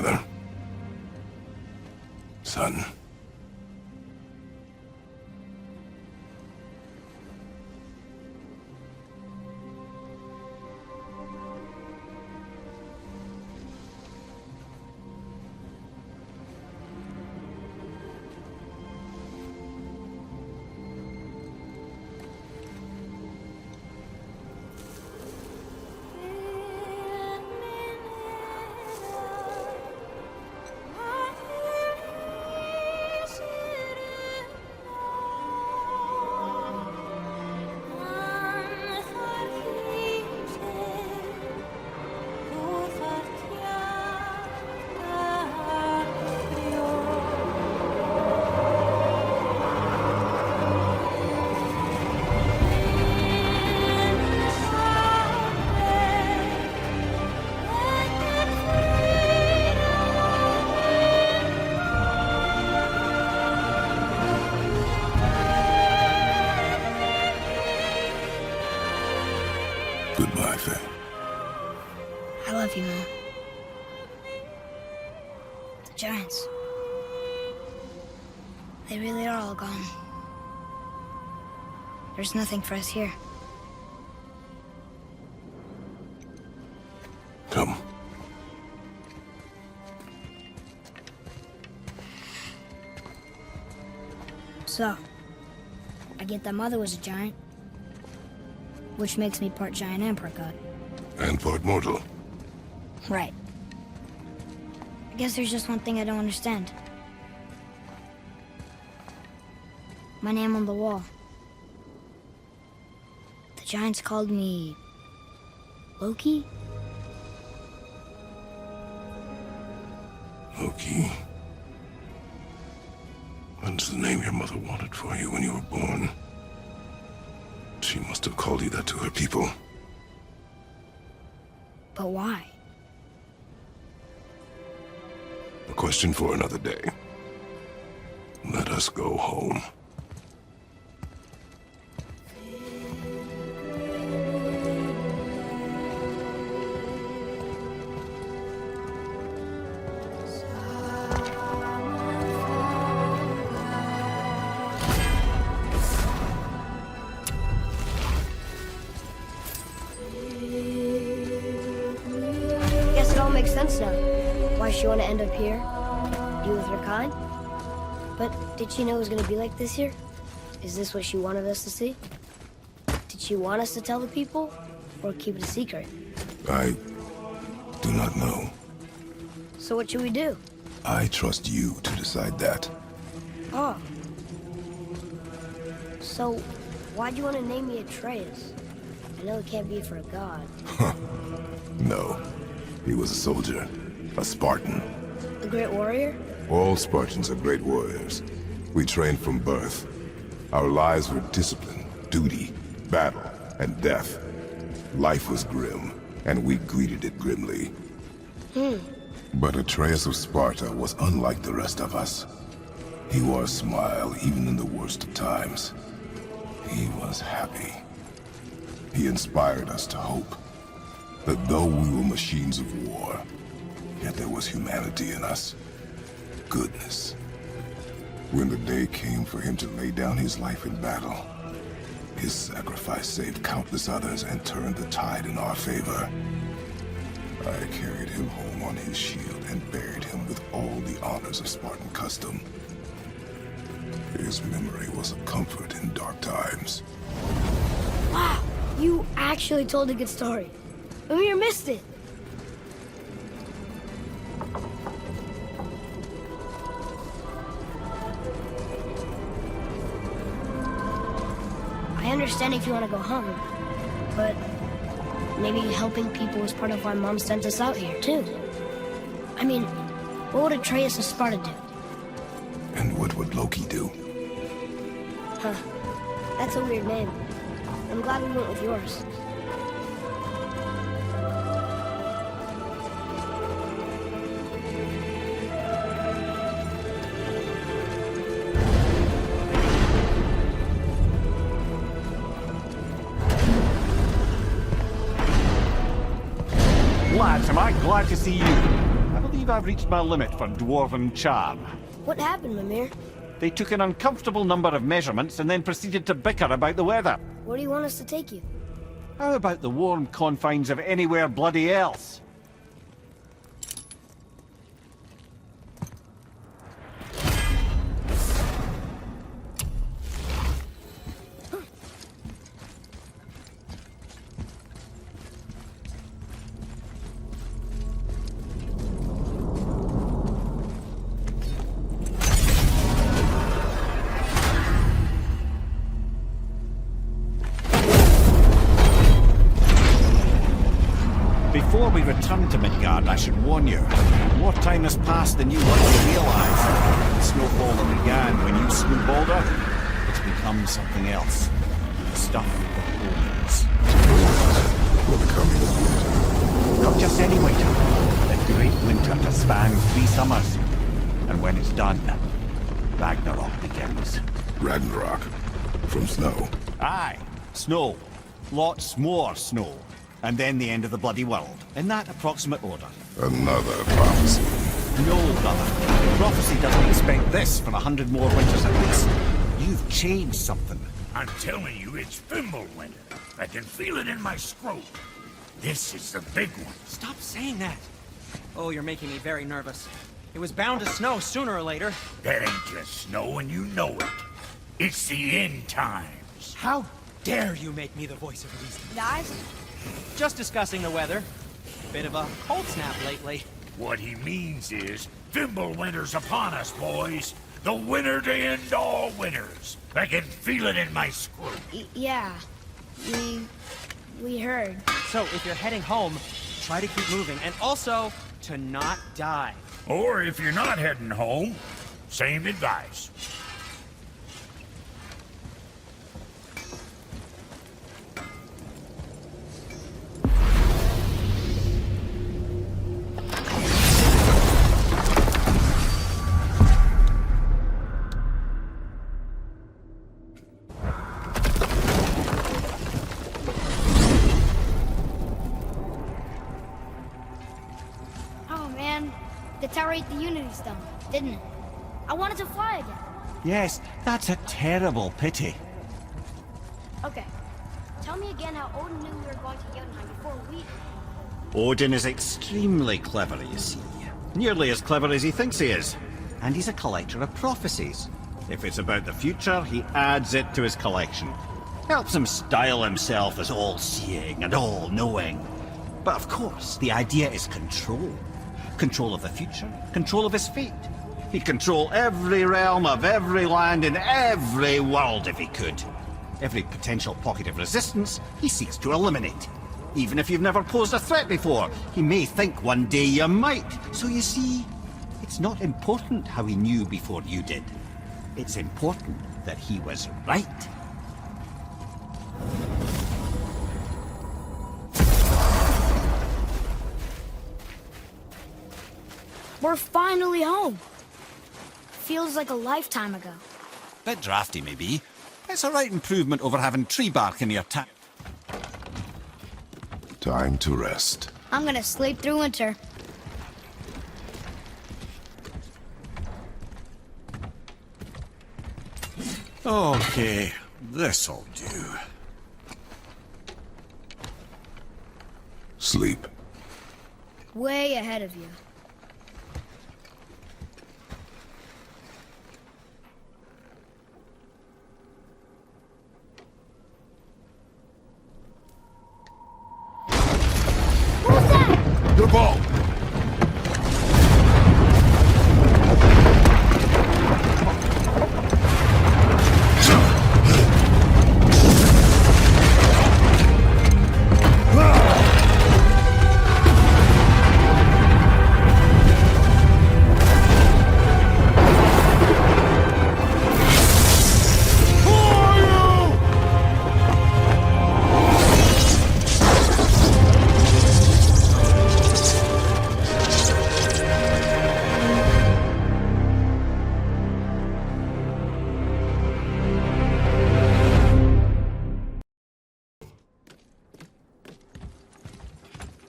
together. Son. Goodbye, Faye. I love you, Mom. The Giants. They really are all gone. There's nothing for us here. Come. So, I get that Mother was a giant, which makes me part giant and part god. And part mortal. Right. I guess there's just one thing I don't understand. My name on the wall. The Giants called me... Loki? Loki. That's the name your mother wanted for you when you were born. She must have called you that to her people. But why? A question for another day. Let us go home. Makes sense now. Why she want to end up here? Be with her kind? But did she know it was going to be like this here? Is this what she wanted us to see? Did she want us to tell the people? Or keep it a secret? I do not know. So what should we do? I trust you to decide that. Oh. So, why'd you want to name me Atreus? I know it can't be for a god. No. He was a soldier, a Spartan. A great warrior? All Spartans are great warriors. We trained from birth. Our lives were discipline, duty, battle, and death. Life was grim, and we greeted it grimly. But Atreus of Sparta was unlike the rest of us. He wore a smile even in the worst of times. He was happy. He inspired us to hope. That though we were machines of war, yet there was humanity in us. Goodness. When the day came for him to lay down his life in battle, his sacrifice saved countless others and turned the tide in our favor. I carried him home on his shield and buried him with all the honors of Spartan custom. His memory was a comfort in dark times. Wow, you actually told a good story. Amir missed it. I understand if you want to go home, but maybe helping people was part of why Mom sent us out here, too. I mean, what would Atreus of Sparta do? And what would Loki do? Huh. That's a weird name. I'm glad we went with yours. Lads, am I glad to see you. I believe believe I've reached my limit for dwarven charm. What happened, Mimir? They took an uncomfortable number of measurements and then proceeded to bicker about the weather. Where do you want us to take you? How about the warm confines of anywhere bloody else? Before we return to Midgard, I should warn you. More time has passed than you want to realize. The snowfall that began when you slew Balder, it's become something else. The stuff of omens. For the coming of winter. Not just any winter. The great winter to span 3 summers. And when it's done, Ragnarok begins. Ragnarok. From snow. Aye, snow. Lots more snow. And then the end of the bloody world. In that approximate order. Another prophecy. No, brother. Prophecy doesn't expect this for 100 more winters at least. You've changed something. I'm telling you, it's Fimbulwinter. I can feel it in my scrote. This is the big one. Stop saying that. Oh, you're making me very nervous. It was bound to snow sooner or later. That ain't just snow, and you know it. It's the end times. How dare you make me the voice of reason? Guys? Just discussing the weather. Bit of a cold snap lately. What he means is, Fimbulwinter's upon us, boys. The winter to end all winters. I can feel it in my scrote. Yeah. We heard. So, if you're heading home, try to keep moving. And also, to not die. Or if you're not heading home, same advice. Oh man, the tower ate the Unity Stone, didn't it? I wanted to fly again. Yes, that's a terrible pity. Okay, tell me again how Odin knew we were going to Jötunheim before we... Odin is extremely clever, you see. Nearly as clever as he thinks he is. And he's a collector of prophecies. If it's about the future, he adds it to his collection. Helps him style himself as all-seeing and all-knowing. But of course, the idea is control. Control of the future, control of his fate. He'd control every realm of every land in every world if he could. Every potential pocket of resistance, he seeks to eliminate. Even if you've never posed a threat before, he may think one day you might. So you see, it's not important how he knew before you did. It's important that he was right. We're finally home. Feels like a lifetime ago. Bit drafty, maybe. It's a right improvement over having tree bark in your ta- Time to rest. I'm gonna sleep through winter. Okay, this'll do. Sleep. Way ahead of you. Your ball!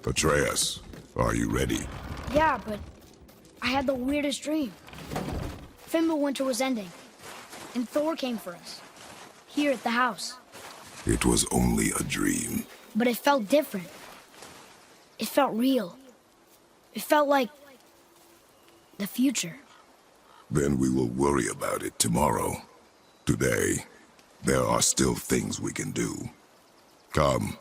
Atreus, are you ready? Yeah, but I had the weirdest dream. Fimbulwinter was ending, and Thor came for us. Here at the house. It was only a dream. But it felt different. It felt real. It felt like... the future. Then we will worry about it tomorrow. Today, there are still things we can do. Come.